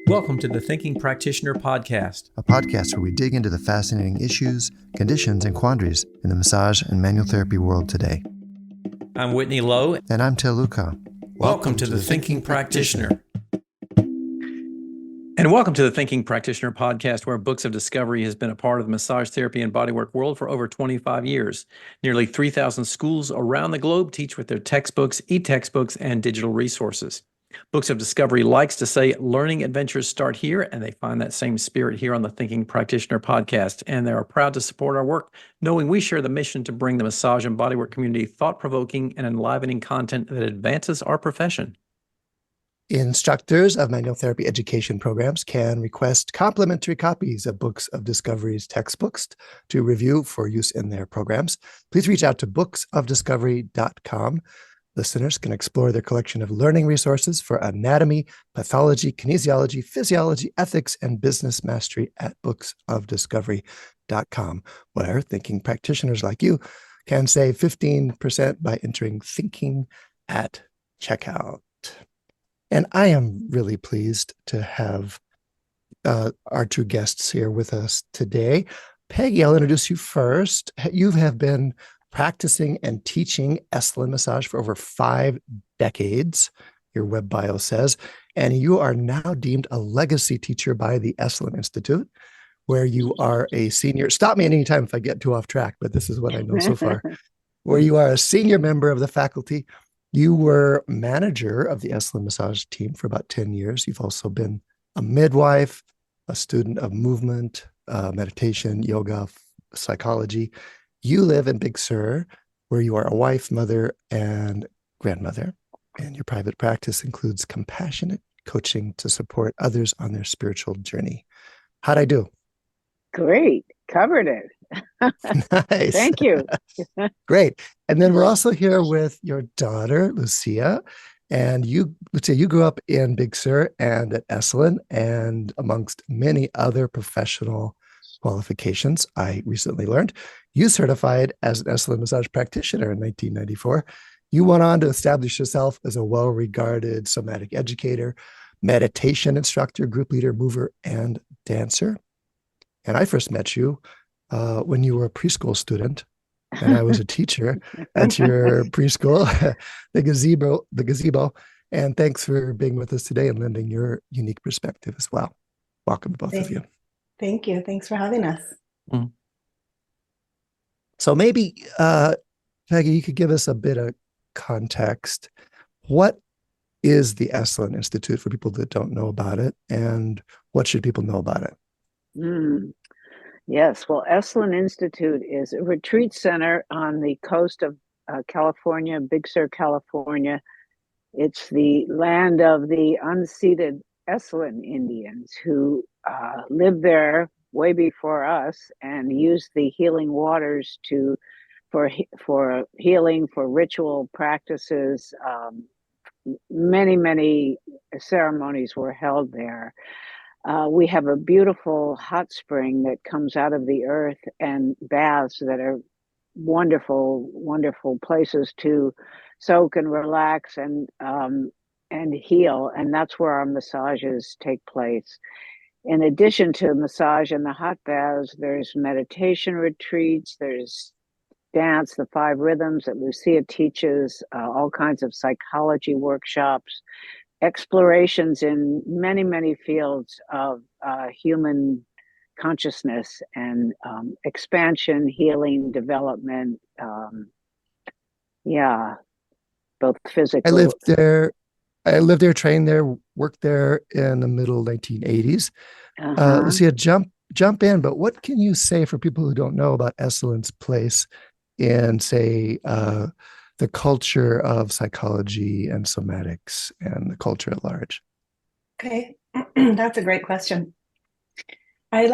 Welcome to the Thinking Practitioner Podcast, a podcast where we dig into the fascinating issues, conditions, and quandaries in the massage and manual therapy world today. I'm Whitney Lowe. And I'm Til Whitney. Welcome to the Thinking Practitioner. And welcome to the Thinking Practitioner Podcast, where Books of Discovery has been a part of the massage therapy and bodywork world for over 25 years. Nearly 3,000 schools around the globe teach with their textbooks, e-textbooks, and digital resources. Books of Discovery likes to say learning adventures start here, and they find that same spirit here on the Thinking Practitioner Podcast. And they are proud to support our work, knowing we share the mission to bring the massage and bodywork community thought-provoking and enlivening content that advances our profession. Instructors of manual therapy education programs can request complimentary copies of Books of Discovery's textbooks to review for use in their programs. Please reach out to booksofdiscovery.com. Listeners can explore their collection of learning resources for anatomy, pathology, kinesiology, physiology, ethics, and business mastery at booksofdiscovery.com, where thinking practitioners like you can save 15% by entering thinking at checkout. And I am really pleased to have our two guests here with us today. Peggy, I'll introduce you first. You have been practicing and teaching Esalen Massage for over 5 decades, your web bio says, and you are now deemed a legacy teacher by the Esalen Institute, where you are a senior, stop me at any time if I get too off track, but this is what I know so far, where you are a senior member of the faculty. You were manager of the Esalen Massage team for about 10 years. You've also been a midwife, a student of movement, meditation, yoga, psychology. You live in Big Sur, where you are a wife, mother, and grandmother. And your private practice includes compassionate coaching to support others on their spiritual journey. How'd I do? Great. Covered it. Nice. Thank you. Great. And then we're also here with your daughter, Lucia. And you, Lucia, you grew up in Big Sur and at Esalen, and amongst many other professional qualifications, I recently learned, you certified as an Esalen massage practitioner in 1994. You went on to establish yourself as a well-regarded somatic educator, meditation instructor, group leader, mover, and dancer. And I first met you when you were a preschool student, and I was a teacher at your preschool, the gazebo. And thanks for being with us today and lending your unique perspective as well. Welcome to both of you. Thank you. Thanks for having us. Mm. So maybe, Peggy, you could give us a bit of context. What is the Esalen Institute for people that don't know about it, and what should people know about it? Yes, well, Esalen Institute is a retreat center on the coast of California, Big Sur, California. It's the land of the unceded Esalen Indians who lived there way before us and used the healing waters for healing, for ritual practices. Many ceremonies were held there. We have a beautiful hot spring that comes out of the earth and baths that are wonderful places to soak and relax and heal. And that's where our massages take place. In addition to massage and the hot baths, there's meditation retreats, there's dance, the 5 rhythms that Lucia teaches, all kinds of psychology workshops, explorations in many fields of human consciousness and expansion, healing, development. Both physically. I lived there, trained there, worked there in the middle 1980s. Lucia, jump in, but what can you say for people who don't know about Esalen's place in, say, the culture of psychology and somatics and the culture at large? Okay, that's a great question. I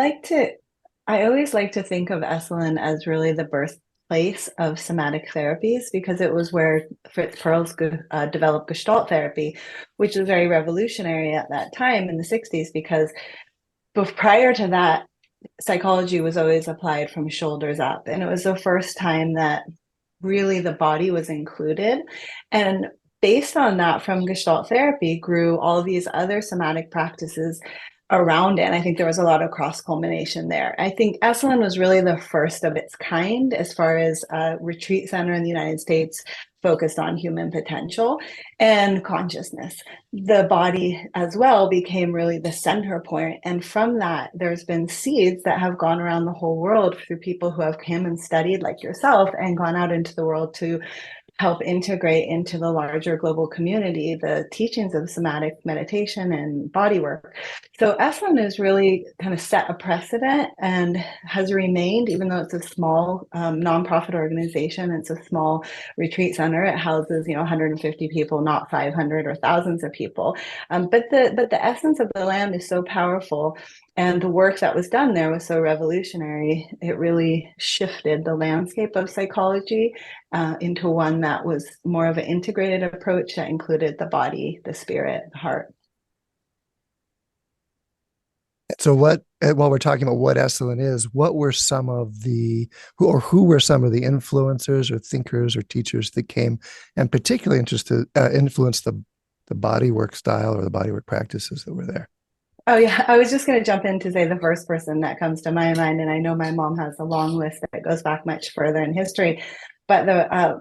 always like to think of Esalen as really the birthplace of somatic therapies, because it was where Fritz Perls developed Gestalt therapy, which was very revolutionary at that time in the 60s, because prior to that, psychology was always applied from shoulders up. And it was the first time that really the body was included. And based on that, from Gestalt therapy grew all these other somatic practices around it. And I think there was a lot of cross culmination there. I think Esalen was really the first of its kind as far as a retreat center in the United States focused on human potential and consciousness. The body as well became really the center point. And from that, there's been seeds that have gone around the whole world through people who have come and studied like yourself and gone out into the world to help integrate into the larger global community the teachings of somatic meditation and body work. So Esalen has really kind of set a precedent and has remained, even though it's a small nonprofit organization, it's a small retreat center. It houses 150 people, not 500 or thousands of people. But the essence of the land is so powerful. And the work that was done there was so revolutionary. It really shifted the landscape of psychology into one that was more of an integrated approach that included the body, the spirit, the heart. So while we're talking about what Esalen is, what were some of who were some of the influencers or thinkers or teachers that came and particularly influenced the bodywork style or the bodywork practices that were there? Oh yeah, I was just going to jump in to say the first person that comes to my mind, and I know my mom has a long list that goes back much further in history, but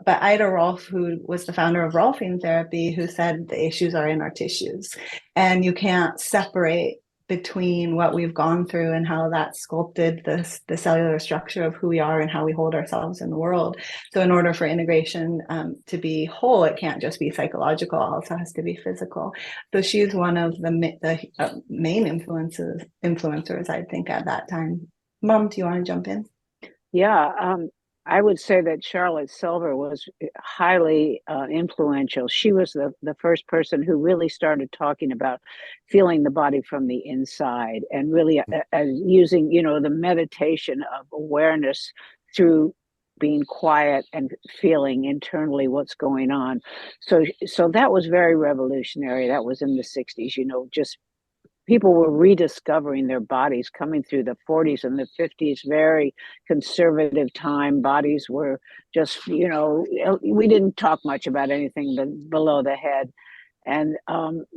Ida Rolf, who was the founder of Rolfing therapy, who said the issues are in our tissues, and you can't separate between what we've gone through and how that sculpted the cellular structure of who we are and how we hold ourselves in the world. So in order for integration to be whole, it can't just be psychological, it also has to be physical. So she's one of the main influencers, I think, at that time. Mom, do you want to jump in? Yeah, I would say that Charlotte Silver was highly influential. She was the first person who really started talking about feeling the body from the inside and really using, the meditation of awareness through being quiet and feeling internally what's going on. So that was very revolutionary. That was in the 60s, just people were rediscovering their bodies coming through the 40s and the 50s, very conservative time. Bodies were just, we didn't talk much about anything but below the head. And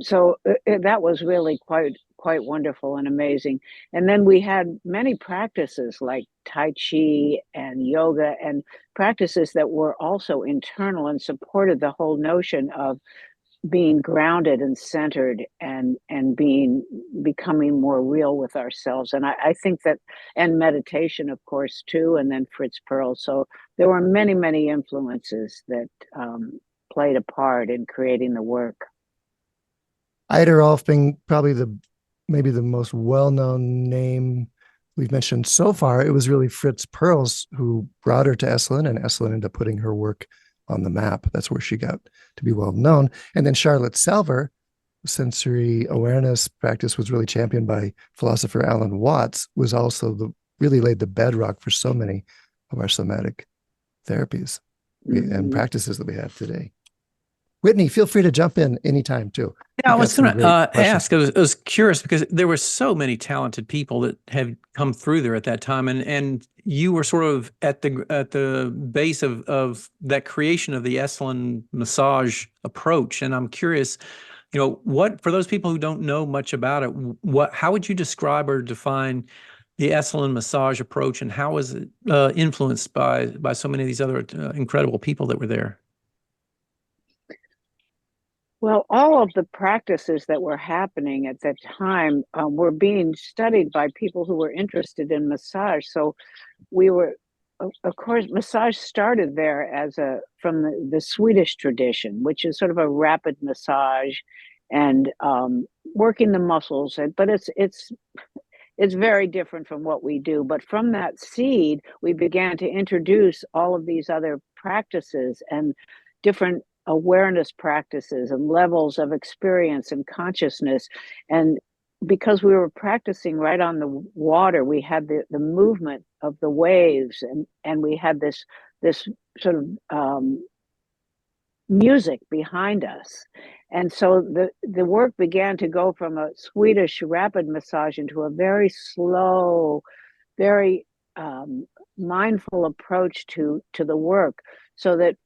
so that was really quite wonderful and amazing. And then we had many practices like Tai Chi and yoga and practices that were also internal and supported the whole notion of being grounded and centered and becoming more real with ourselves. And I think that, and meditation, of course, too, and then Fritz Perls. So there were many, many influences that played a part in creating the work. Ida Rolf being probably maybe the most well-known name we've mentioned so far. It was really Fritz Perls who brought her to Esalen, and Esalen ended up putting her work on the map. That's where she got to be well known. And then Charlotte Salver, sensory awareness practice was really championed by philosopher Alan Watts, was also really laid the bedrock for so many of our somatic therapies and practices that we have today. Whitney, feel free to jump in anytime too. Yeah, I was going to ask. I was curious because there were so many talented people that have come through there at that time, and you were sort of at the base of that creation of the Esalen massage approach. And I'm curious, what for those people who don't know much about it, how would you describe or define the Esalen massage approach, and how was it influenced by so many of these other incredible people that were there? Well, all of the practices that were happening at that time were being studied by people who were interested in massage. So we were, of course, massage started there from the Swedish tradition, which is sort of a rapid massage and working the muscles. But it's very different from what we do. But from that seed, we began to introduce all of these other practices and different awareness practices and levels of experience and consciousness. And because we were practicing right on the water, we had the movement of the waves, and we had this sort of music behind us. And so the work began to go from a Swedish rapid massage into a very slow, very mindful approach to the work, so that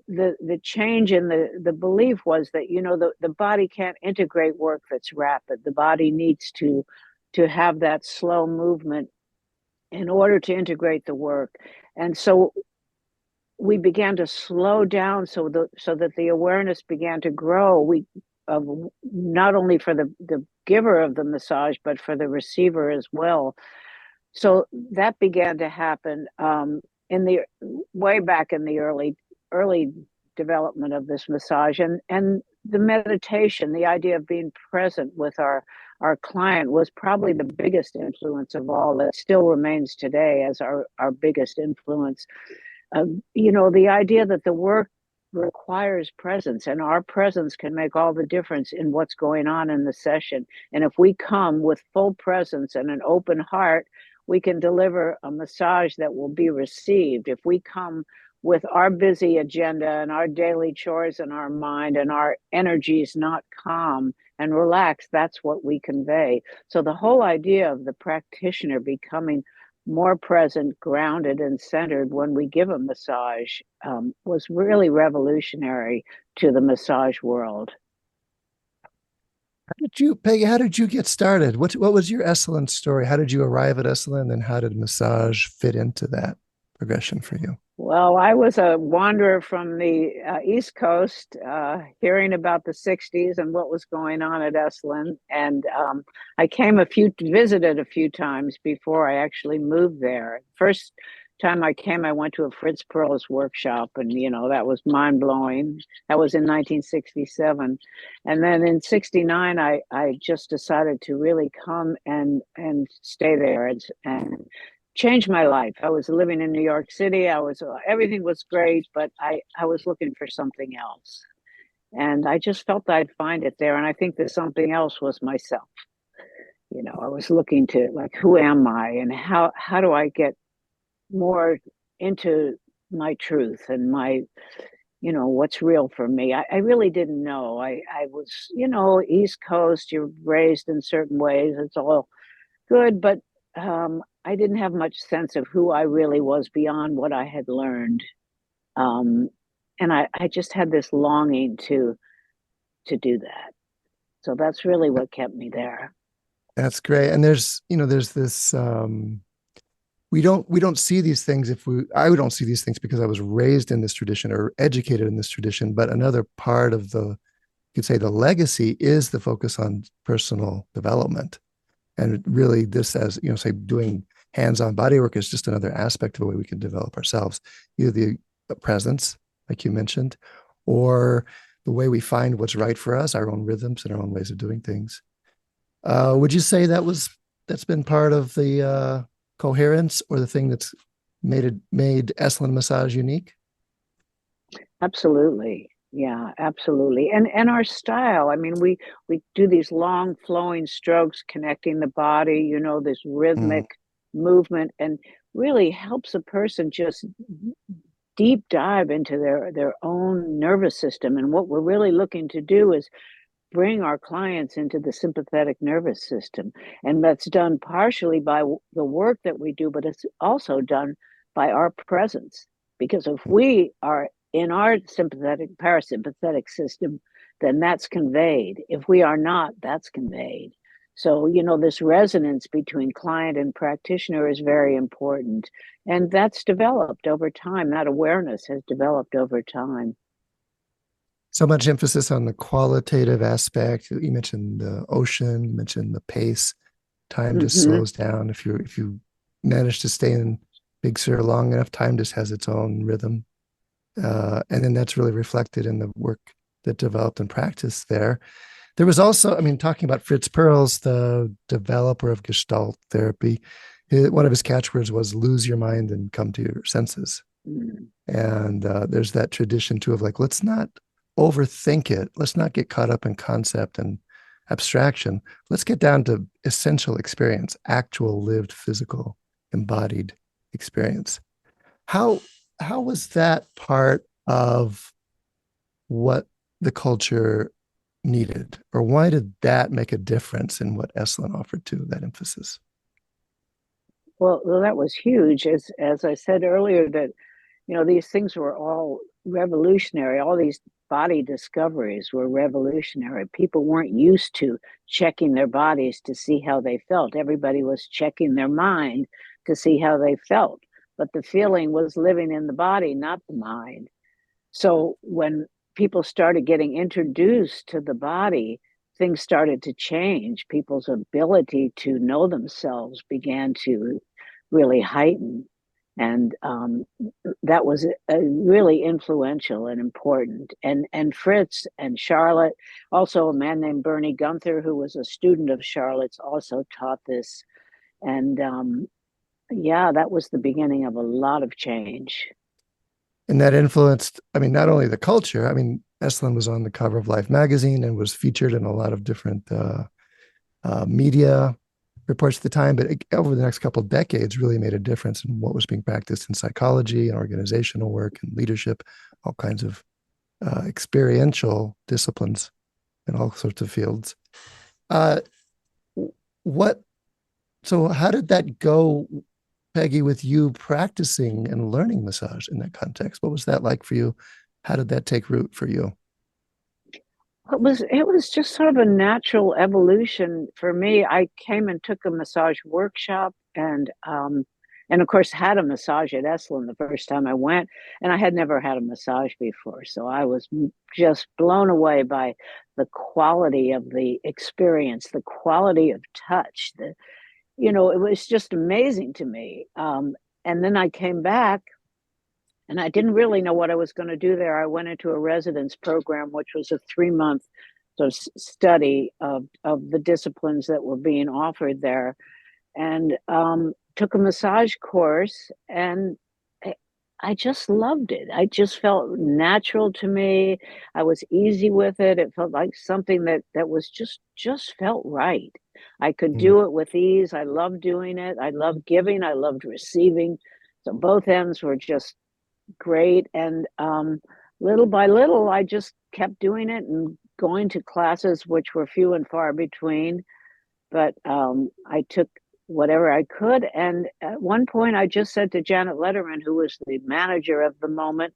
the change in the belief was that, you know, the body can't integrate work that's rapid. The body needs to have that slow movement in order to integrate the work. And so we began to slow down so that the awareness began to grow. Of not only for the giver of the massage, but for the receiver as well. So that began to happen in the way back in the early development of this massage, and the meditation, the idea of being present with our client was probably the biggest influence of all, that still remains today as our biggest influence. You know, the idea that the work requires presence, and our presence can make all the difference in what's going on in the session. And if we come with full presence and an open heart, we can deliver a massage that will be received. If we come with our busy agenda and our daily chores in our mind and our energies not calm and relaxed, that's what we convey. So the whole idea of the practitioner becoming more present, grounded, and centered when we give a massage was really revolutionary to the massage world. Peggy, how did you get started? What was your Esalen story? How did you arrive at Esalen, and how did massage fit into that progression for you? Well, I was a wanderer from the East Coast, hearing about the 60s and what was going on at Esalen. And I visited a few times before I actually moved there. First time I came, I went to a Fritz Perls workshop, and, you know, that was mind blowing. That was in 1967. And then in 69, I just decided to really come and stay there and changed my life. I was living in New York City. Everything was great, but I was looking for something else. And I just felt I'd find it there. And I think that something else was myself. You know, I was looking to, like, who am I, and how do I get more into my truth and my, you know, what's real for me. I really didn't know. I was, you know, East Coast, you're raised in certain ways. It's all good, but I didn't have much sense of who I really was beyond what I had learned. And I just had this longing to do that. So that's really what kept me there. That's great. And there's this, we don't see these things I don't see these things because I was raised in this tradition or educated in this tradition. But another part of you could say the legacy is the focus on personal development. And really this, as, you know, say doing hands-on body work is just another aspect of the way we can develop ourselves, either the presence, like you mentioned, or the way we find what's right for us, our own rhythms and our own ways of doing things. Would you say that's been part of the coherence, or the thing that's made Esalen Massage unique? Absolutely. Yeah, absolutely. And our style, I mean, we do these long flowing strokes connecting the body, you know, this rhythmic movement, and really helps a person just deep dive into their own nervous system. And what we're really looking to do is bring our clients into the sympathetic nervous system. And that's done partially by the work that we do, but it's also done by our presence. Because if we are in our parasympathetic system, then that's conveyed. If we are not, that's conveyed. So, you know, this resonance between client and practitioner is very important. And that's developed over time. That awareness has developed over time. So much emphasis on the qualitative aspect. You mentioned the ocean, you mentioned the pace. Time just slows down. If you manage to stay in Big Sur long enough, time just has its own rhythm. And then that's really reflected in the work that developed and practiced there. There was also, I mean, talking about Fritz Perls, the developer of Gestalt therapy, one of his catchwords was lose your mind and come to your senses. And there's that tradition too of like, let's not overthink it. Let's not get caught up in concept and abstraction. Let's get down to essential experience, actual lived, physical, embodied experience. How was that part of what the culture needed, or why did that make a difference in what Esalen offered too, that emphasis? Well, that was huge. As I said earlier, that, you know, these things were all revolutionary. All these body discoveries were revolutionary. People weren't used to checking their bodies to see how they felt. Everybody was checking their mind to see how they felt. But the feeling was living in the body, not the mind. So when people started getting introduced to the body, things started to change. People's ability to know themselves began to really heighten. And that was really influential and important. And Fritz and Charlotte, also a man named Bernie Gunther, who was a student of Charlotte's, also taught this. And yeah, that was the beginning of a lot of change. And that influenced, I mean, not only the culture, I mean, Esalen was on the cover of Life magazine and was featured in a lot of different media reports at the time, but over the next couple of decades really made a difference in what was being practiced in psychology and organizational work and leadership, all kinds of experiential disciplines in all sorts of fields. So how did that go, Peggy, with you practicing and learning massage in that context? What was that like for you? How did that take root for you? It was just sort of a natural evolution for me. I came and took a massage workshop and of course had a massage at Esalen the first time I went, and I had never had a massage before. So I was just blown away by the quality of the experience, the quality of touch. It was just amazing to me. And then I came back and I didn't really know what I was going to do there. I went into a residence program, which was a 3-month sort of study of the disciplines that were being offered there, and took a massage course, and I just loved it. I just felt natural to me. I was easy with it. It felt like something that was just felt right. I could do it with ease. I loved doing it. I loved giving. I loved receiving. So both ends were just great. And little by little, I just kept doing it and going to classes, which were few and far between. But I took whatever I could. And at one point, I just said to Janet Letterman, who was the manager of the moment,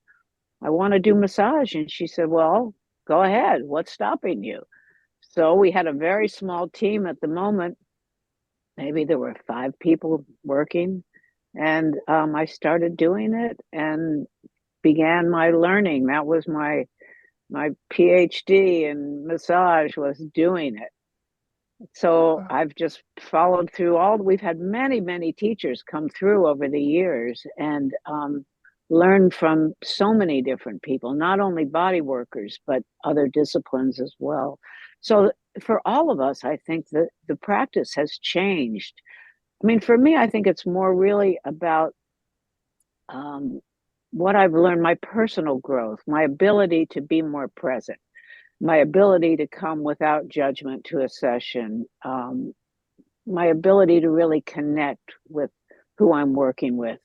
I want to do massage. And she said, well, go ahead. What's stopping you? So we had a very small team at the moment. Maybe there were 5 people working. And I started doing it and began my learning. That was my PhD in massage, was doing it. So I've just followed through we've had many, many teachers come through over the years and learned from so many different people, not only body workers, but other disciplines as well. So for all of us, I think that the practice has changed. I mean, for me, I think it's more really about what I've learned, my personal growth, my ability to be more present, my ability to come without judgment to a session, my ability to really connect with who I'm working with.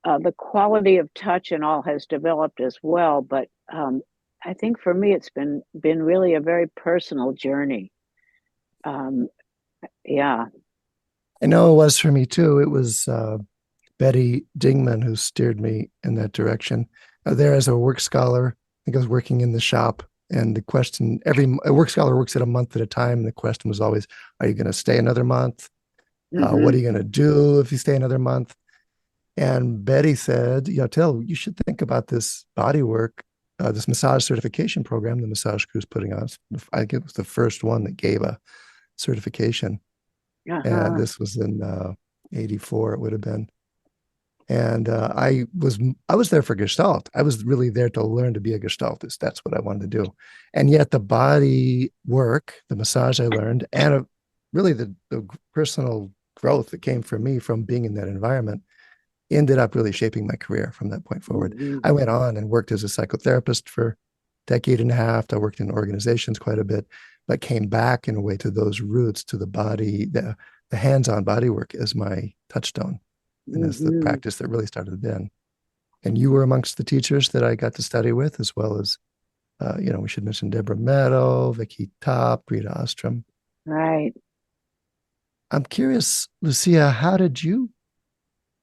The quality of touch and all has developed as well, but I think for me it's been really a very personal journey. Yeah. I know it was for me too. It was Betty Dingman who steered me in that direction. There as a work scholar, I think I was working in the shop, and the question, a work scholar works at a month at a time, and the question was always, are you going to stay another month? What are you going to do if you stay another month? And Betty said, Til, you should think about this body work, this massage certification program the massage crew's putting on. I think it was the first one that gave a certification. And this was in 84, it would have been. And I was there for Gestalt. I was really there to learn to be a Gestaltist. That's what I wanted to do. And yet the body work, the massage I learned, and really the personal growth that came for me from being in that environment ended up really shaping my career from that point forward. I went on and worked as a psychotherapist for a decade and a half. I worked in organizations quite a bit, but came back in a way to those roots, to the body, the hands-on body work as my touchstone. And it's the practice that really started then. And you were amongst the teachers that I got to study with, as well as, we should mention Deborah Meadow, Vicky Top, Rita Ostrom. Right. I'm curious, Lucia, how did you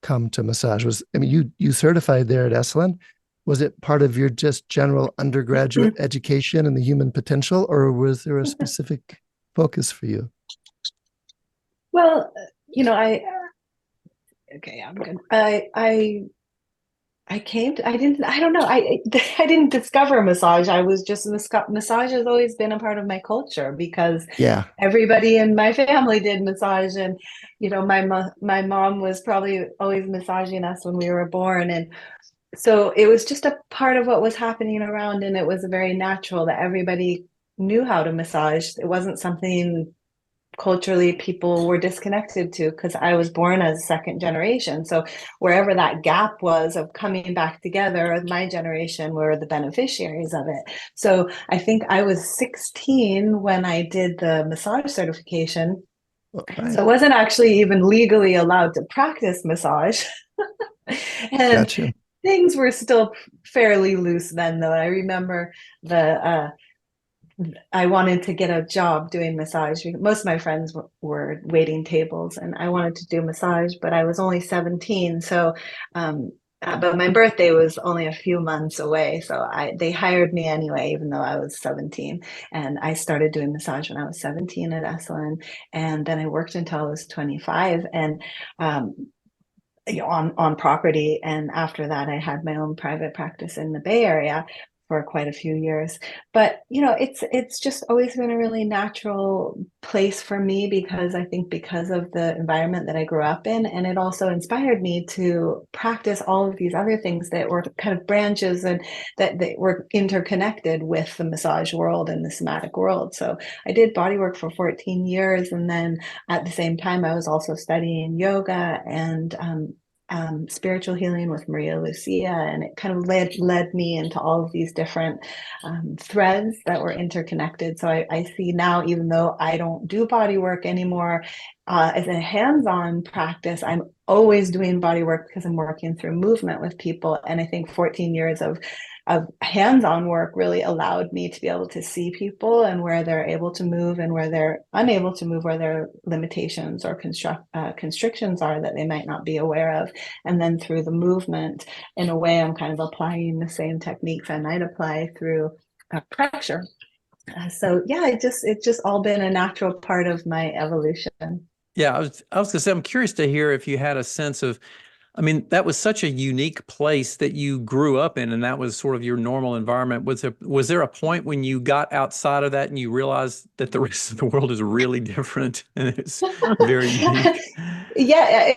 come to massage? You certified there at Esalen. Was it part of your just general undergraduate education and the human potential, or was there a specific focus for you? Well, okay, I'm good. I don't know. I didn't discover massage. I was just, massage has always been a part of my culture because Yeah. everybody in my family did massage. And, my mom was probably always massaging us when we were born. And so it was just a part of what was happening around. And it was very natural that everybody knew how to massage. It wasn't something culturally people were disconnected to, because I was born as second generation. So wherever that gap was of coming back together, my generation were the beneficiaries of it. So I think I was 16 when I did the massage certification. Right. So I wasn't actually even legally allowed to practice massage. And Gotcha. things were still fairly loose then, though. I remember I wanted to get a job doing massage. Most of my friends were waiting tables, and I wanted to do massage, but I was only 17. So, but my birthday was only a few months away. So they hired me anyway, even though I was 17. And I started doing massage when I was 17 at Esalen. And then I worked until I was 25. And, on property. And after that, I had my own private practice in the Bay Area for quite a few years. But it's just always been a really natural place for me, because I think because of the environment that I grew up in, and it also inspired me to practice all of these other things that were kind of branches and that were interconnected with the massage world and the somatic world. So I did bodywork for 14 years, and then at the same time I was also studying yoga and spiritual healing with Lucia, and it kind of led me into all of these different threads that were interconnected. So I see now, even though I don't do body work anymore as a hands-on practice, I'm always doing body work because I'm working through movement with people. And I think 14 years of hands-on work really allowed me to be able to see people and where they're able to move and where they're unable to move, where their limitations or constrictions are that they might not be aware of. And then through the movement, in a way, I'm kind of applying the same techniques I might apply through pressure. So yeah, it's just all been a natural part of my evolution. Yeah, I was gonna say, I'm curious to hear if you had a sense of, I mean, that was such a unique place that you grew up in, and that was sort of your normal environment. Was there a point when you got outside of that and you realized that the rest of the world is really different and it's very unique? Yeah,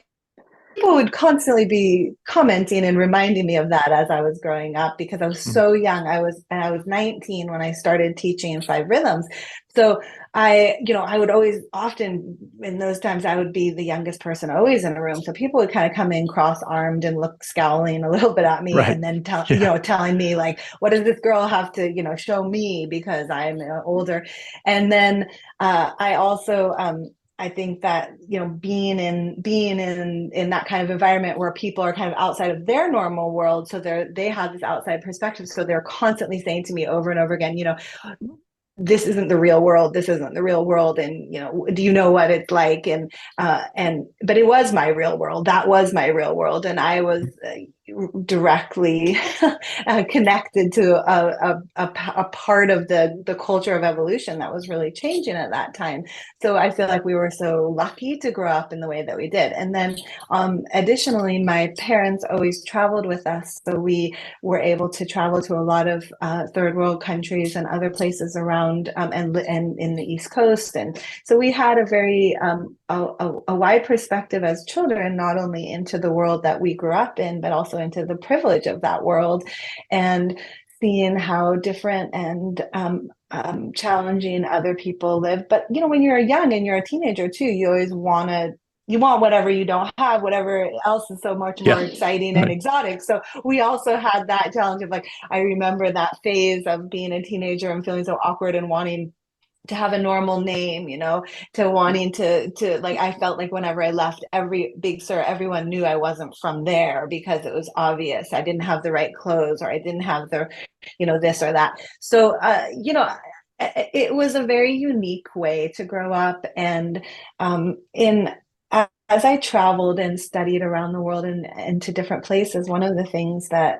people would constantly be commenting and reminding me of that as I was growing up, because I was so young. I was 19 when I started teaching 5 rhythms. So I would always, often in those times, I would be the youngest person always in a room. So people would kind of come in cross-armed and look scowling a little bit at me, Right. and then telling me like, what does this girl have to, show me because I'm older? And then I also, I think that being in that kind of environment where people are kind of outside of their normal world, so they have this outside perspective, so they're constantly saying to me over and over again, this isn't the real world. This isn't the real world. And, do you know what it's like? And but it was my real world. That was my real world. And I was directly connected to a part of the culture of evolution that was really changing at that time. So I feel like we were so lucky to grow up in the way that we did. And then additionally, my parents always traveled with us. So we were able to travel to a lot of third world countries and other places around and in the East Coast. And so we had a very a wide perspective as children, not only into the world that we grew up in, but also into the privilege of that world, and seeing how different and challenging other people live. But when you're young and you're a teenager too, you always you want whatever you don't have, whatever else is so much more exciting and exotic. So we also had that challenge of I remember that phase of being a teenager and feeling so awkward and wanting to have a normal name, to wanting to I felt like whenever I left Big Sur, everyone knew I wasn't from there because it was obvious I didn't have the right clothes, or I didn't have the, this or that. So, it was a very unique way to grow up. And as I traveled and studied around the world and to different places, one of the things that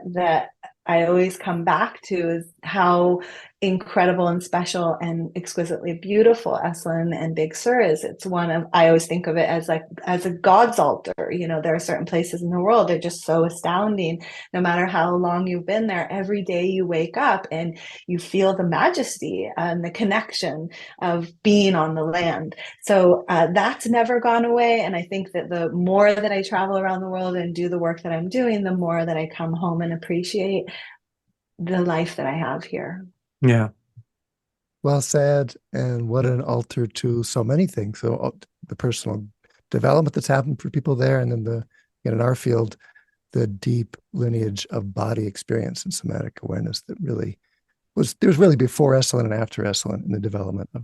I always come back to is how incredible and special and exquisitely beautiful Esalen and Big Sur is. It's one of, I always think of it as like as a God's altar. There are certain places in the world, they're just so astounding. No matter how long you've been there, every day you wake up and you feel the majesty and the connection of being on the land. So that's never gone away. And I think that the more that I travel around the world and do the work that I'm doing, the more that I come home and appreciate the life that I have here. Yeah. Well said. And what an altar to so many things. So the personal development that's happened for people there, and then in our field, the deep lineage of body experience and somatic awareness that really there's really before Esalen and after Esalen in the development of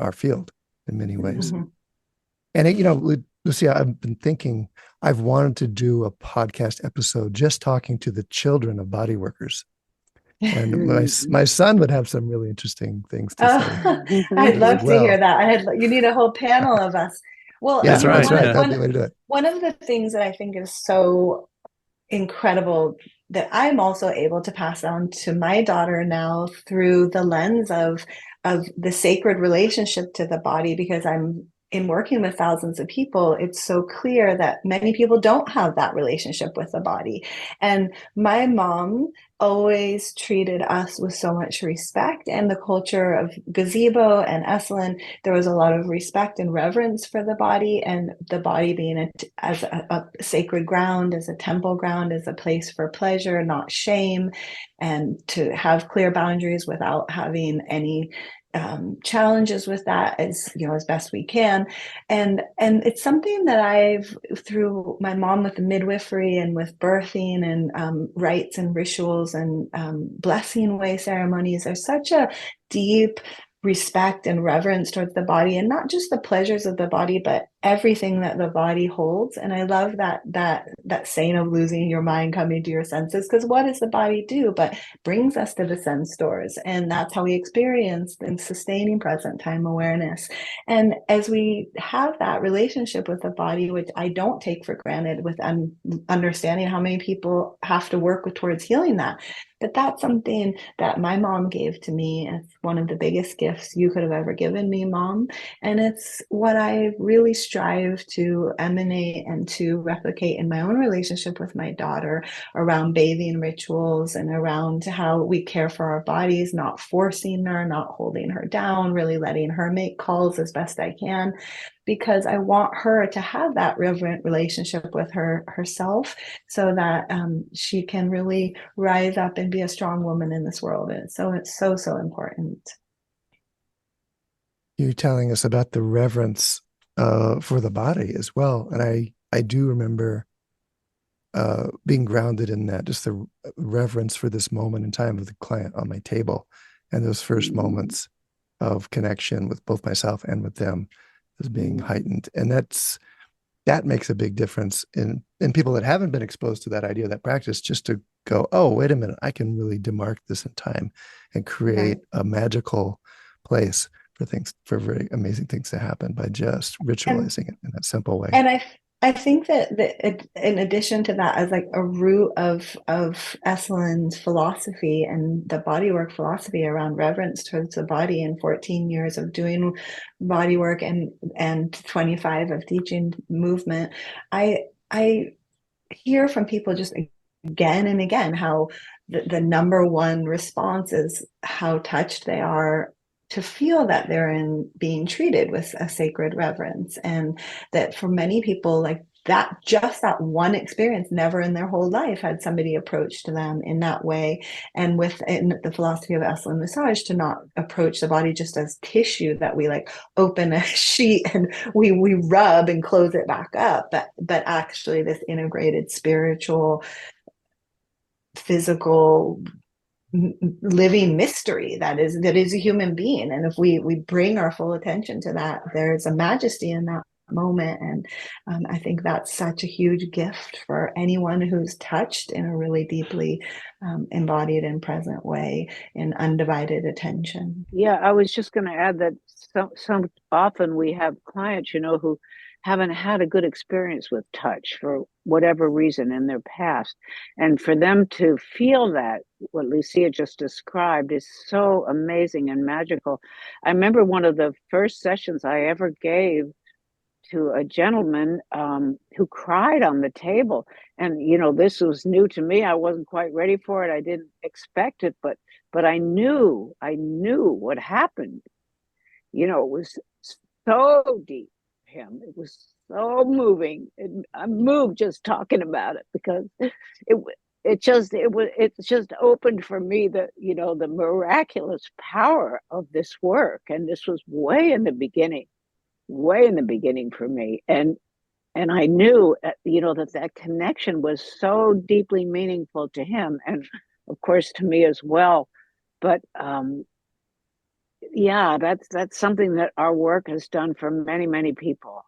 our field in many ways. Mm-hmm. And Lucia, I've been thinking I've wanted to do a podcast episode just talking to the children of body workers. And my son would have some really interesting things to say. I'd love well. to hear that. You need a whole panel of us. Well, yeah, that's right. That'd be the way to do it. One of the things that I think is so incredible that I'm also able to pass on to my daughter now through the lens of the sacred relationship to the body, because I'm in working with thousands of people, it's so clear that many people don't have that relationship with the body. And my mom always treated us with so much respect, and the culture of gazebo and Esalen, there was a lot of respect and reverence for the body, and the body being as a sacred ground, as a temple ground, as a place for pleasure, not shame, and to have clear boundaries without having any challenges with that, as best we can. And it's something that I've, through my mom with the midwifery and with birthing and rites and rituals and blessing way ceremonies, there's such a deep respect and reverence towards the body, and not just the pleasures of the body, but everything that the body holds. And I love that saying of losing your mind, coming to your senses, because what does the body do but brings us to the sense doors, and that's how we experience and sustaining present time awareness. And as we have that relationship with the body, which I don't take for granted, with understanding how many people have to work towards healing that, but that's something that my mom gave to me as one of the biggest gifts you could have ever given me, Mom. And it's what I really strive to emanate and to replicate in my own relationship with my daughter, around bathing rituals and around how we care for our bodies, not forcing her, not holding her down, really letting her make calls as best I can, because I want her to have that reverent relationship with herself, so that she can really rise up and be a strong woman in this world. And so it's so important. You telling us about the reverence for the body as well. And I do remember being grounded in that, just the reverence for this moment in time of the client on my table, and those first moments of connection with both myself and with them as being heightened. And that makes a big difference in people that haven't been exposed to that idea, that practice, just to go, oh, wait a minute, I can really demark this in time and create a magical place for very amazing things to happen by just ritualizing it in that simple way. And I think that in addition to that, as like a root of Esalen's philosophy and the bodywork philosophy around reverence towards the body, and 14 years of doing bodywork and 25 of teaching movement, I hear from people just again and again how the number one response is how touched they are to feel that they're being treated with a sacred reverence. And that for many people, like that, just that one experience, never in their whole life had somebody approach to them in that way. And within the philosophy of Esalen Massage, to not approach the body just as tissue that we like open a sheet and we rub and close it back up, but actually this integrated spiritual, physical, living mystery that is a human being. And if we bring our full attention to that, there's a majesty in that moment. And I think that's such a huge gift for anyone who's touched in a really deeply embodied and present way in undivided attention. Yeah, I was just going to add that so often we have clients, who haven't had a good experience with touch for whatever reason in their past. And for them to feel that, what Lucia just described, is so amazing and magical. I remember one of the first sessions I ever gave to a gentleman who cried on the table. And, this was new to me. I wasn't quite ready for it. I didn't expect it, but I knew what happened. It was so deep for him. It was so moving. I'm moved just talking about it, because it just opened for me the miraculous power of this work. And this was way in the beginning for me. And I knew, that connection was so deeply meaningful to him, and of course to me as well. But yeah, that's something that our work has done for many, many people.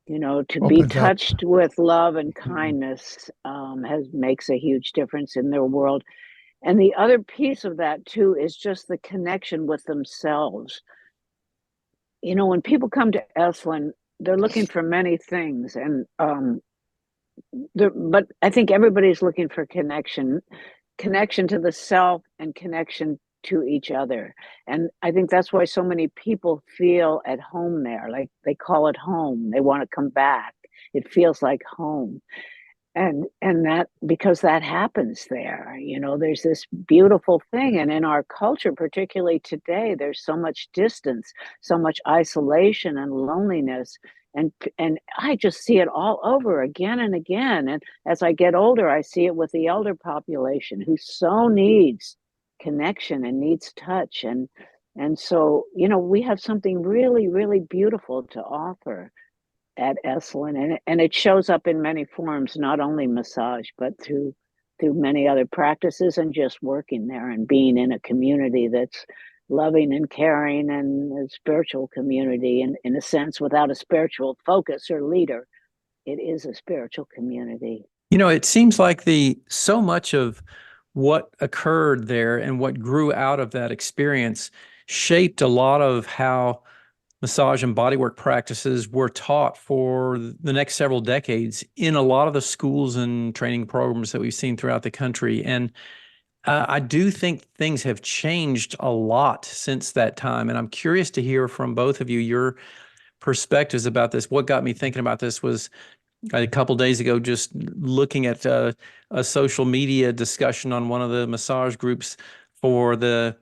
To be Opens up. touched with love and kindness makes a huge difference in their world. And the other piece of that too is just the connection with themselves. When people come to Esalen, they're looking for many things, and but I think everybody's looking for connection to the self and connection to each other. And I think that's why so many people feel at home there. Like, they call it home. They want to come back. It feels like home. And that, because that happens there, there's this beautiful thing. And in our culture, particularly today, there's so much distance, so much isolation and loneliness. And I just see it all over again and again. And as I get older, I see it with the elder population, who so needs connection and needs touch. And so, we have something really, really beautiful to offer at Esalen, and it shows up in many forms, not only massage, but through many other practices, and just working there and being in a community that's loving and caring, and a spiritual community. And in a sense, without a spiritual focus or leader, it is a spiritual community. It seems like so much of what occurred there and what grew out of that experience shaped a lot of how massage and bodywork practices were taught for the next several decades in a lot of the schools and training programs that we've seen throughout the country. And I do think things have changed a lot since that time. And I'm curious to hear from both of you your perspectives about this. What got me thinking about this was a couple of days ago, just looking at a social media discussion on one of the massage groups for the,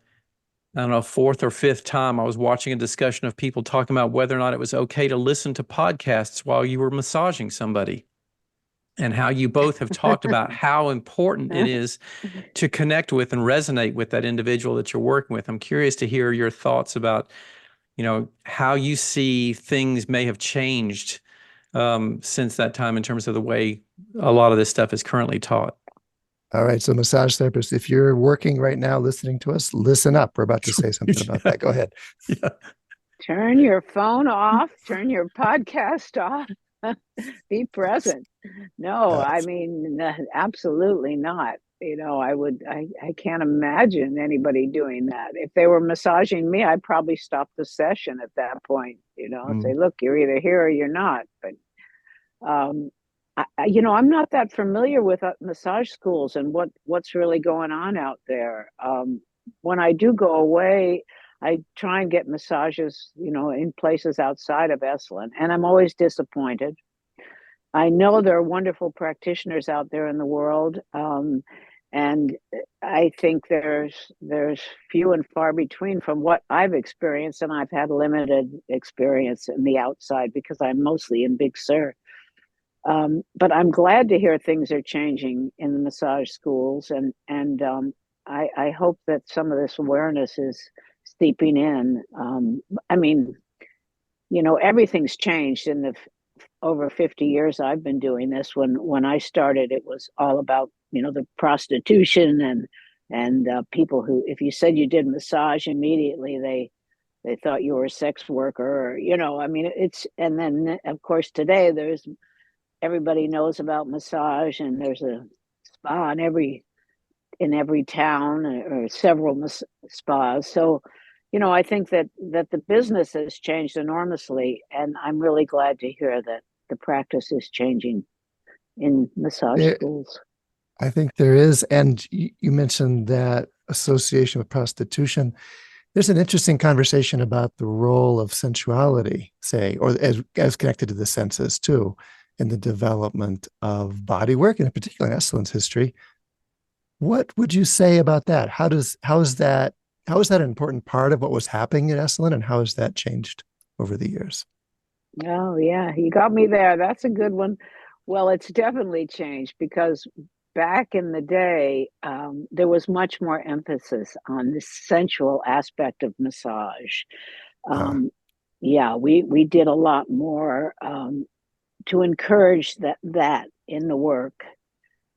I don't know, fourth or fifth time. I was watching a discussion of people talking about whether or not it was okay to listen to podcasts while you were massaging somebody, and how you both have talked about how important it is to connect with and resonate with that individual that you're working with. I'm curious to hear your thoughts about, how you see things may have changed since that time in terms of the way a lot of this stuff is currently taught. All right. So, massage therapists, if you're working right now listening to us, listen up. We're about to say something about that. Go ahead. Yeah. Turn your phone off, turn your podcast off, be present. No, I mean, absolutely not. I can't imagine anybody doing that. If they were massaging me, I'd probably stop the session at that point, say, look, you're either here or you're not. But, I'm not that familiar with massage schools and what's really going on out there. When I do go away, I try and get massages, in places outside of Esalen, and I'm always disappointed. I know there are wonderful practitioners out there in the world, and I think there's few and far between from what I've experienced, and I've had limited experience in the outside because I'm mostly in Big Sur. But I'm glad to hear things are changing in the massage schools, and I hope that some of this awareness is seeping in. I mean, everything's changed in the over 50 years I've been doing this. When I started, it was all about, the prostitution and people who, if you said you did massage, immediately they thought you were a sex worker, or, I mean, and then of course today everybody knows about massage, and there's a spa in every town, or several spas. So, I think that the business has changed enormously, and I'm really glad to hear that the practice is changing in massage There, schools. I think there is, and you mentioned that association with prostitution. There's an interesting conversation about the role of sensuality, say, or as connected to the senses too, in the development of body work, and in particular in Esalen history. What would you say about that? How is that an important part of what was happening at Esalen, and how has that changed over the years? Oh, yeah, you got me there. That's a good one. Well, it's definitely changed because back in the day, there was much more emphasis on the sensual aspect of massage. Uh, Um, yeah, we did a lot more to encourage that in the work.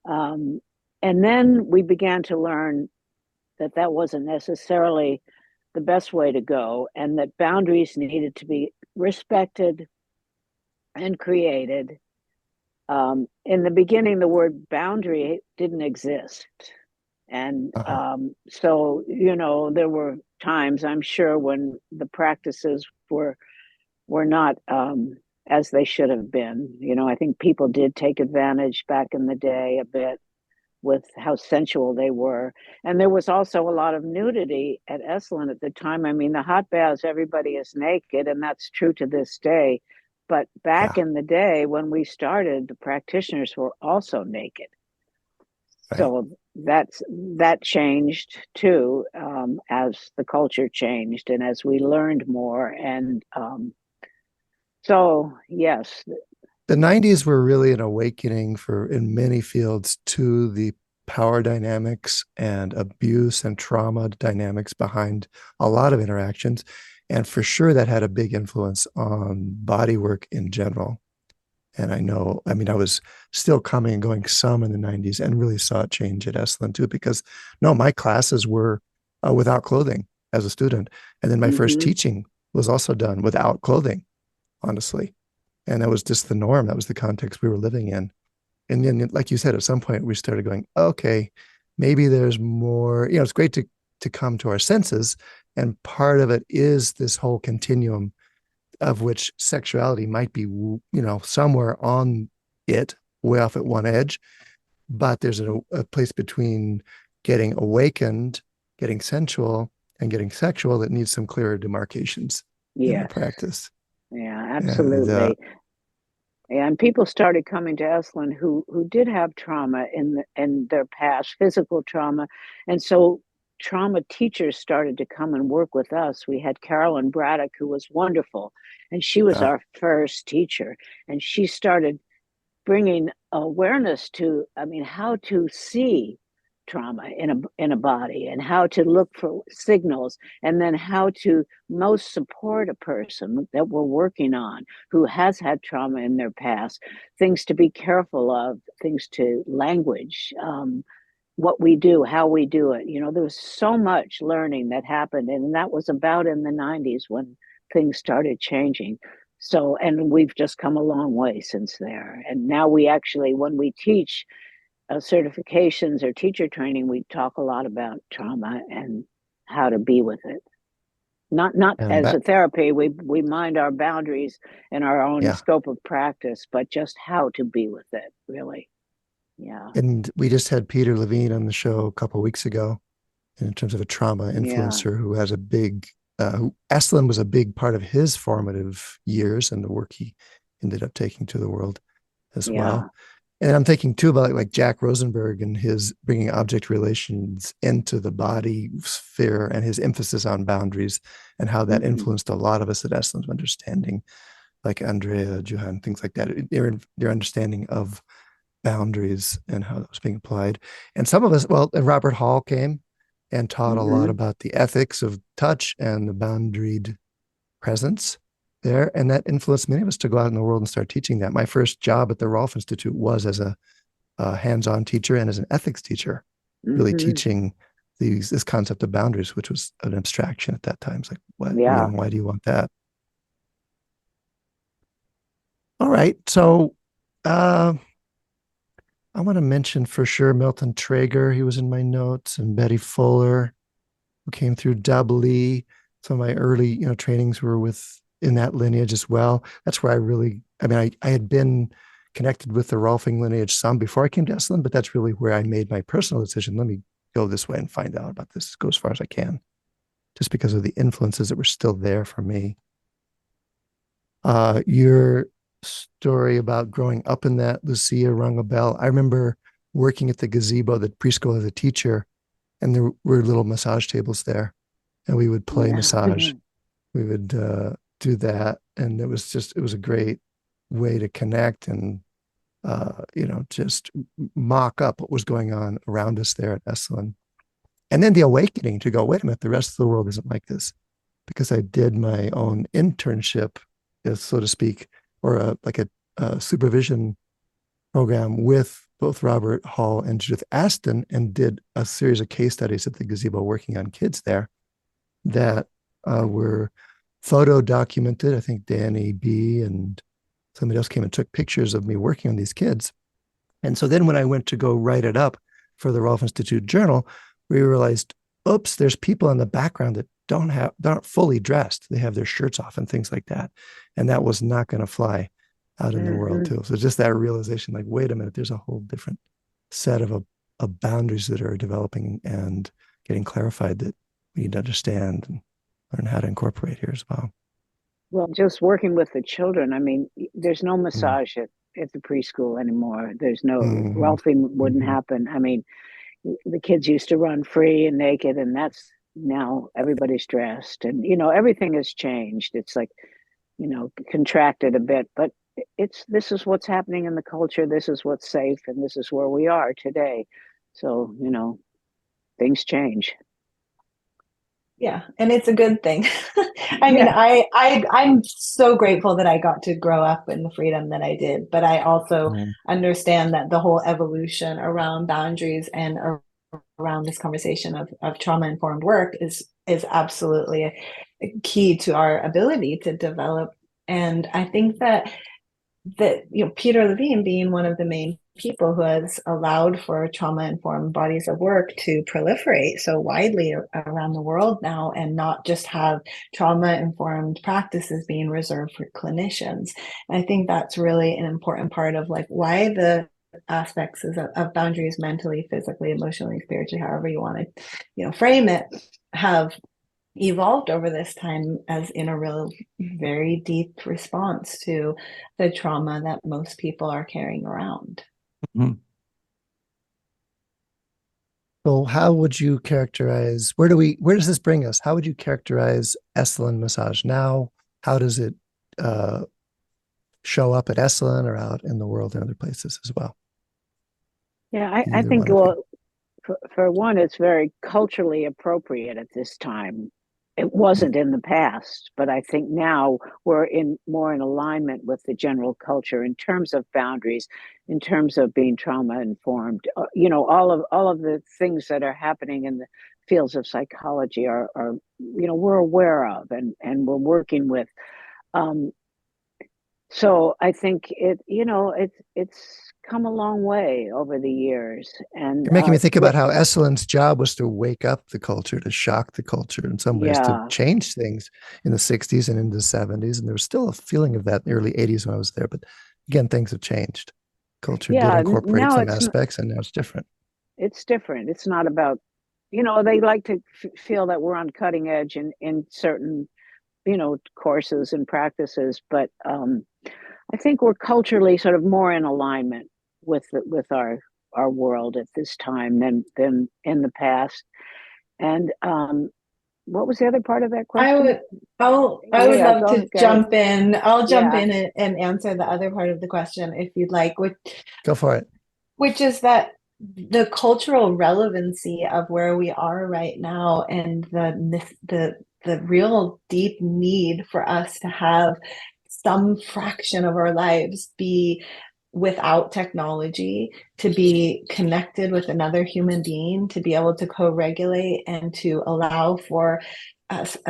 Um, and then we began to learn that that wasn't necessarily the best way to go, and that boundaries needed to be respected and created. In the beginning, the word boundary didn't exist. And uh, so, there were times, I'm sure, when the practices were not as they should have been. I think people did take advantage back in the day a bit with how sensual they were. And there was also a lot of nudity at Esalen at the time. I mean, the hot baths, everybody is naked, and that's true to this day. But back yeah, in the day when we started, the practitioners were also naked. right. So that changed too, as the culture changed and as we learned more. And so, yes, The 90s were really an awakening in many fields to the power dynamics and abuse and trauma dynamics behind a lot of interactions. And for sure, that had a big influence on body work in general. And I mean, I was still coming and going some in the 90s and really saw it change at Esalen too, because no, my classes were without clothing as a student. And then my first mhm, teaching was also done without clothing, honestly. And that was just the norm. That was the context we were living in. And then, like you said, at some point we started going, okay, maybe there's more. It's great to come to our senses, and part of it is this whole continuum of which sexuality might be, somewhere on it, way off at one edge, but there's a place between getting awakened, getting sensual, and getting sexual that needs some clearer demarcations in our yes, practice. yeah, And absolutely. And people started coming to Esalen who did have trauma in their past, physical trauma, and so trauma teachers started to come and work with us. We had Carolyn Braddock, who was wonderful, and she was uh, our first teacher, and she started bringing awareness to, I mean, how to see trauma in a body and how to look for signals, and then how to most support a person that we're working on who has had trauma in their past, things to be careful of, things to language, what we do, how we do it. There was so much learning that happened, and that was about in the 90s when things started changing. So, and we've just come a long way since there. And now we actually, when we teach certifications or teacher training, we talk a lot about trauma and how to be with it. Not and as that, a therapy, we mind our boundaries and our own yeah. scope of practice, but just how to be with it, really. Yeah, And we just had Peter Levine on the show a couple of weeks ago, in terms of a trauma yeah, influencer who has a big, Esalen was a big part of his formative years and the work he ended up taking to the world as yeah. well. And I'm thinking too about like Jack Rosenberg and his bringing object relations into the body sphere and his emphasis on boundaries and how that Hmm. influenced a lot of us at Esalen, understanding like Andrea, Johan, things like that, their understanding of boundaries and how that was being applied. And some of us, well, and Robert Hall came and taught a lot Hmm. about the ethics of touch and the boundaried presence there. And that influenced many of us to go out in the world and start teaching that. My first job at the Rolf Institute was as a hands-on teacher and as an ethics teacher, really Hmm. teaching this concept of boundaries, which was an abstraction at that time. It's like, what, Yeah. why do you want that? All right. So, uh, I want to mention for sure Milton Traeger. He was in my notes, and Betty Fuller, who came through Dub Lee. some of my early, trainings were in that lineage as well. That's where I had been connected with the Rolfing lineage some before I came to Esalen, but that's really where I made my personal decision. Let me go this way and find out about this, go as far as I can, just because of the influences that were still there for me. Your story about growing up in that, Lucia, rung a bell. I remember working at the gazebo, the preschool as a teacher, and there were little massage tables there, and we would play massage. We would do that, and it was a great way to connect and just mock up what was going on around us there at Esalen. And then the awakening to go, wait a minute, the rest of the world isn't like this, because I did my own internship, so to speak, or a supervision program with both Robert Hall and Judith Aston, and did a series of case studies at the gazebo working on kids there that were photo documented. I think Danny B. and somebody else came and took pictures of me working on these kids. And so then when I went to go write it up for the Rolf Institute Journal, we realized, oops, there's people in the background that aren't fully dressed. They have their shirts off and things like that. And that was not going to fly out in the world too. So just that realization, like, wait a minute, there's a whole different set of boundaries that are developing and getting clarified that we need to understand and learn how to incorporate here as well. Well, just working with the children, I mean, there's no massage at the preschool anymore. There's no, Rolfing wouldn't happen. I mean, the kids used to run free and naked, and that's now everybody's dressed, and, everything has changed. It's like, contracted a bit, but this is what's happening in the culture. This is what's safe, and this is where we are today. So, things change. Yeah, and it's a good thing. I mean, I'm so grateful that I got to grow up in the freedom that I did, but I also understand that the whole evolution around boundaries and around this conversation of trauma-informed work is absolutely a key to our ability to develop. And I think that Peter Levine, being one of the main people who has allowed for trauma-informed bodies of work to proliferate so widely around the world now, and not just have trauma-informed practices being reserved for clinicians. And I think that's really an important part of why the aspects of boundaries, mentally, physically, emotionally, spiritually, however you want to frame it, have evolved over this time as in a real very deep response to the trauma that most people are carrying around. So how would you characterize, where does this bring us? How would you characterize Esalen Massage now? How does it show up at Esalen or out in the world and other places as well? Yeah, I think, for one, it's very culturally appropriate at this time. It wasn't in the past, but I think now we're more in alignment with the general culture in terms of boundaries, in terms of being trauma informed. All of the things that are happening in the fields of psychology are we're aware of and we're working with. So I think it's come a long way over the years. And you're making me think about how Esalen's job was to wake up the culture, to shock the culture in some ways, to change things in the 60s and into the 70s. And there was still a feeling of that in the early 80s when I was there. But again, things have changed. Culture did incorporate some aspects, and now it's different. It's different. It's not about, they like to feel that we're on cutting edge in certain courses and practices, but I think we're culturally sort of more in alignment with our world at this time than in the past. And what was the other part of that question? I would love to jump in. I'll jump in and answer the other part of the question if you'd like. Go for it. Which is that the cultural relevancy of where we are right now, and the real deep need for us to have some fraction of our lives be without technology, to be connected with another human being, to be able to co-regulate and to allow for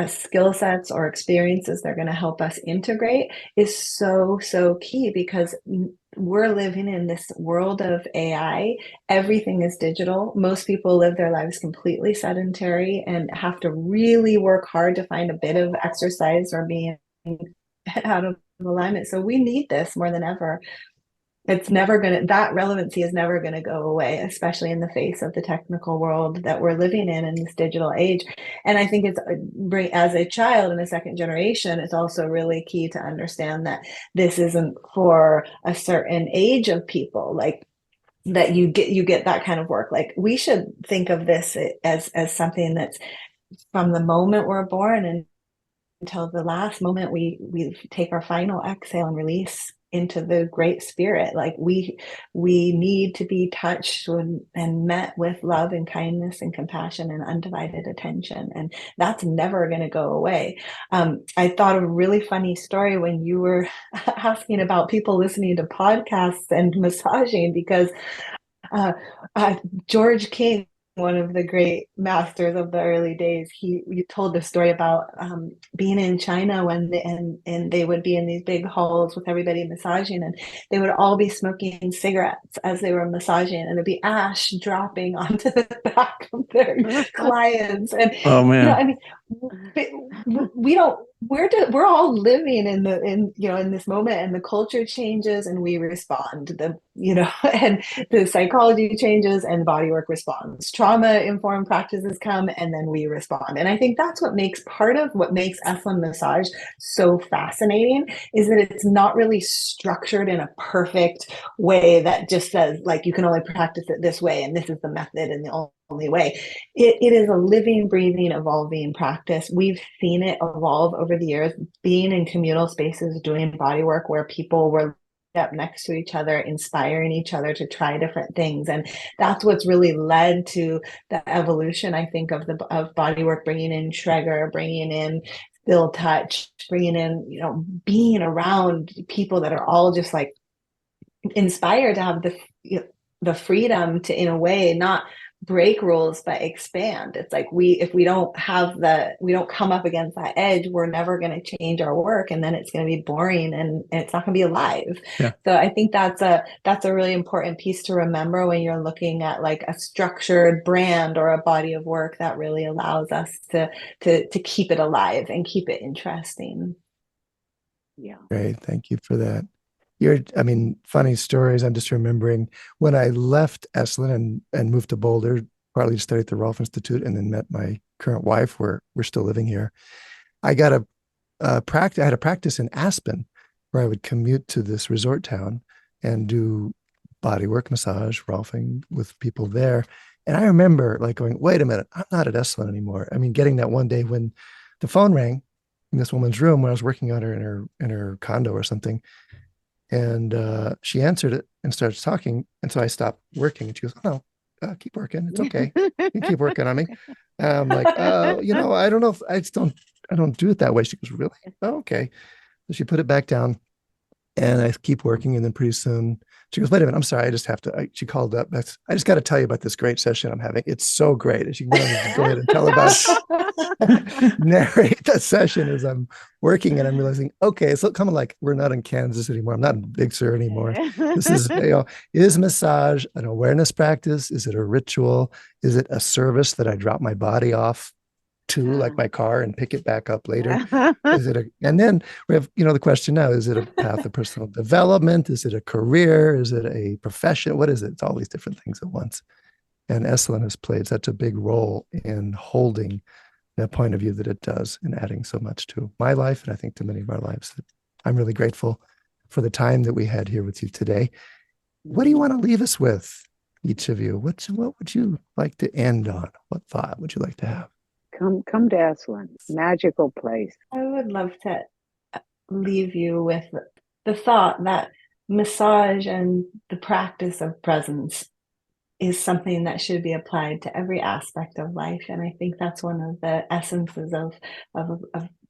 skill sets or experiences that are going to help us integrate is so key, because we're living in this world of AI. Everything is digital. Most people live their lives completely sedentary and have to really work hard to find a bit of exercise or being out of alignment. So we need this more than ever. It's never going to, that relevancy is never going to go away, especially in the face of the technical world that we're living in this digital age. And I think it's, as a child in a second generation, it's also really key to understand that this isn't for a certain age of people, like that you get that kind of work. Like we should think of this as something that's from the moment we're born and until the last moment we take our final exhale and release into the great spirit. Like we need to be touched and met with love and kindness and compassion and undivided attention, and that's never going to go away. I thought of a really funny story when you were asking about people listening to podcasts and massaging, because George King, one of the great masters of the early days, you told the story about being in China when and they would be in these big halls with everybody massaging, and they would all be smoking cigarettes as they were massaging, and it'd be ash dropping onto the back of their clients. And Oh man, I mean, we don't. We're all living in this moment, and the culture changes and we respond. And the psychology changes and bodywork responds. Trauma informed practices come and then we respond. And I think that's what makes Esalen Massage so fascinating, is that it's not really structured in a perfect way that just says like you can only practice it this way and this is the method and the only way. It is a living, breathing, evolving practice. We've seen it evolve over the years, being in communal spaces, doing body work where people were up next to each other, inspiring each other to try different things. And that's what's really led to the evolution, I think, of body work, bringing in Traeger, bringing in still touch, bringing in, being around people that are all just like inspired to have the freedom to, in a way, not break rules but expand. It's like if we don't come up against that edge, we're never going to change our work, and then it's going to be boring and it's not going to be alive. Yeah. So I think that's a really important piece to remember when you're looking at like a structured brand or a body of work that really allows us to keep it alive and keep it interesting. Yeah. Great. Thank you for that. Funny stories. I'm just remembering when I left Esalen and moved to Boulder, partly to study at the Rolf Institute, and then met my current wife. We're still living here. I got I had a practice in Aspen where I would commute to this resort town and do bodywork, massage, Rolfing with people there. And I remember like going, wait a minute, I'm not at Esalen anymore. Getting that one day when the phone rang in this woman's room when I was working on her in her condo or something. And she answered it and started talking. And so I stopped working. And she goes, "Oh, no, keep working. It's okay. You keep working on me." And I'm like, I don't know if I don't do it that way. She goes, "Really? Oh, okay." So she put it back down and I keep working. And then pretty soon she goes, "Wait a minute. I'm sorry. I just have to," she called up. I just got to tell you about this great session I'm having. It's so great. And she goes, "Go ahead and tell about narrate the session as I'm working." And I'm realizing, okay, so kind of like we're not in Kansas anymore. I'm not in Big Sur anymore. This is, is massage an awareness practice? Is it a ritual? Is it a service that I drop my body off to, like my car, and pick it back up later? And then we have, the question now, is it a path of personal development? Is it a career? Is it a profession? What is it? It's all these different things at once. And Esalen has played such a big role in holding that point of view that it does, and adding so much to my life, and I think to many of our lives. I'm really grateful for the time that we had here with you today. What do you want to leave us with, each of you? What would you like to end on? What thought would you like to have? Come to Esalen, magical place. I would love to leave you with the thought that massage and the practice of presence is something that should be applied to every aspect of life. And I think that's one of the essences of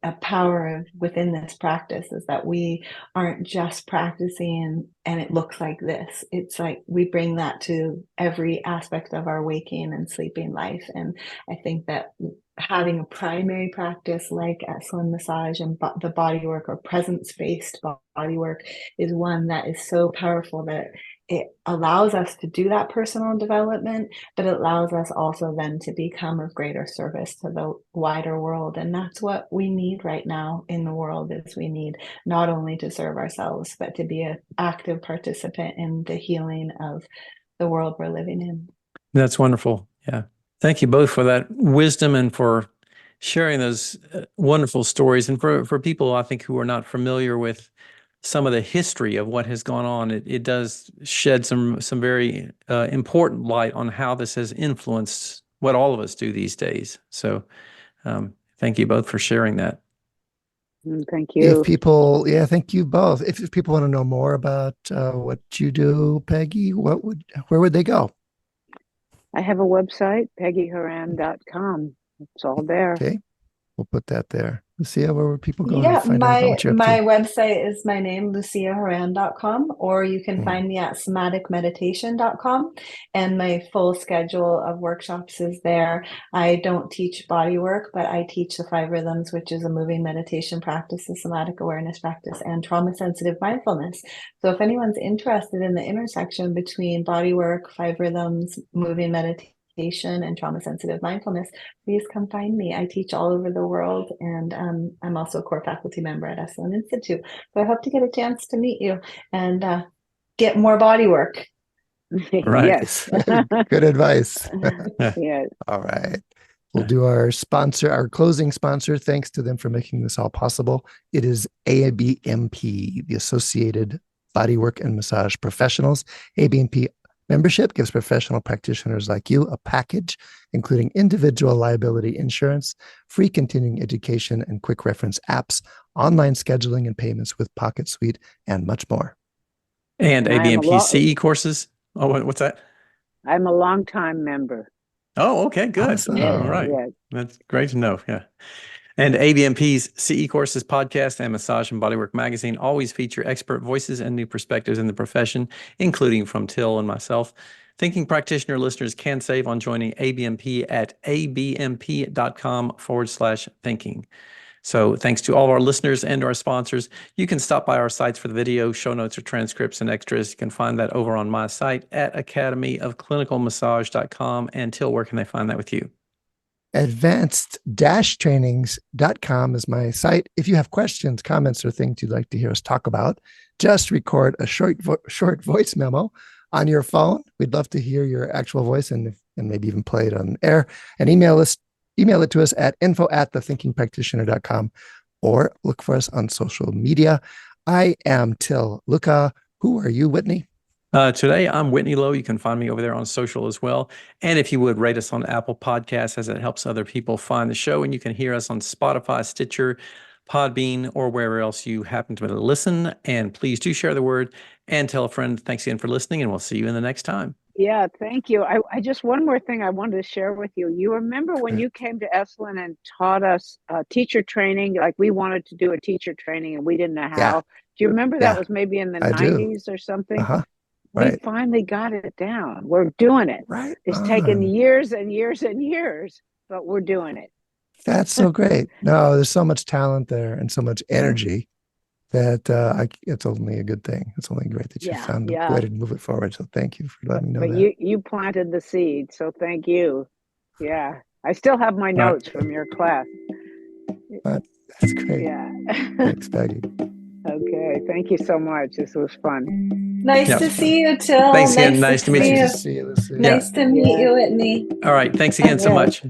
a power within this practice, is that we aren't just practicing and it looks like this. It's like we bring that to every aspect of our waking and sleeping life. And I think that having a primary practice like Esalen Massage and the bodywork or presence-based bodywork is one that is so powerful that it allows us to do that personal development, but it allows us also then to become of greater service to the wider world. And that's what we need right now in the world, is we need not only to serve ourselves, but to be an active participant in the healing of the world we're living in. That's wonderful. Yeah. Thank you both for that wisdom and for sharing those wonderful stories. And for people, I think, who are not familiar with some of the history of what has gone on, it does shed some very important light on how this has influenced what all of us do these days. So thank you both for sharing that. Thank you. If people, thank you both. If people want to know more about what you do, Peggy, where would they go? I have a website, peggyhoran.com. It's all there. Okay, we'll put that there. Lucia, where would people go Yeah, to find out about what you're up my to? website is my name, luciahoran.com, or you can find me at somaticmeditation.com, and my full schedule of workshops is there. I don't teach body work, but I teach the 5 rhythms, which is a moving meditation practice, a somatic awareness practice, and trauma-sensitive mindfulness. So if anyone's interested in the intersection between body work, 5 rhythms, moving meditation, and trauma-sensitive mindfulness, please come find me. I teach all over the world, and I'm also a core faculty member at Esalen Institute. So I hope to get a chance to meet you and get more body work. Right. Yes. Good advice. Yes. All right. We'll do our closing sponsor. Thanks to them for making this all possible. It is ABMP, the Associated Bodywork and Massage Professionals. ABMP membership gives professional practitioners like you a package, including individual liability insurance, free continuing education and quick reference apps, online scheduling and payments with Pocket Suite, and much more. And ABMP CE courses. Oh, what's that? I'm a longtime member. Oh, okay, good. Awesome. All right. Yeah. That's great to know. Yeah. And ABMP's CE Courses podcast and Massage and Bodywork magazine always feature expert voices and new perspectives in the profession, including from Til and myself. Thinking practitioner listeners can save on joining ABMP at abmp.com/thinking. So thanks to all of our listeners and our sponsors. You can stop by our sites for the video, show notes, or transcripts and extras. You can find that over on my site at academyofclinicalmassage.com. And Til, where can they find that with you? Advanced-trainings.com is my site. If you have questions, comments, or things you'd like to hear us talk about, just record a short voice memo on your phone. We'd love to hear your actual voice and maybe even play it on air. And email it to us at info@thethinkingpractitioner.com, or look for us on social media. I am Til Luca. Who are you, Whitney? Today, I'm Whitney Lowe. You can find me over there on social as well. And if you would, rate us on Apple Podcasts, as it helps other people find the show. And you can hear us on Spotify, Stitcher, Podbean, or wherever else you happen to listen. And please do share the word and tell a friend. Thanks again for listening, and we'll see you in the next time. Yeah, thank you. I just, one more thing I wanted to share with you. You remember when you came to Esalen and taught us teacher training? Like, we wanted to do a teacher training and we didn't know how. Yeah. Do you remember that Yeah, was maybe in the I do. 90s or something? Uh-huh. We Right. finally got it down. We're doing it. Right. It's on. taken years and years and years, but we're doing it. That's so great. No, there's so much talent there and so much energy that it's only a good thing. It's only great that you found a way to move it forward. So thank you for letting me know that. But you planted the seed, so thank you. Yeah, I still have my notes from your class. That's great. Yeah. Thanks, Peggy. Okay, thank you so much. This was fun. Nice to see you, Til. Thanks again. Nice to meet you. Nice to see you, Lucia. Nice to meet you, Whitney. All right. Thanks again so much.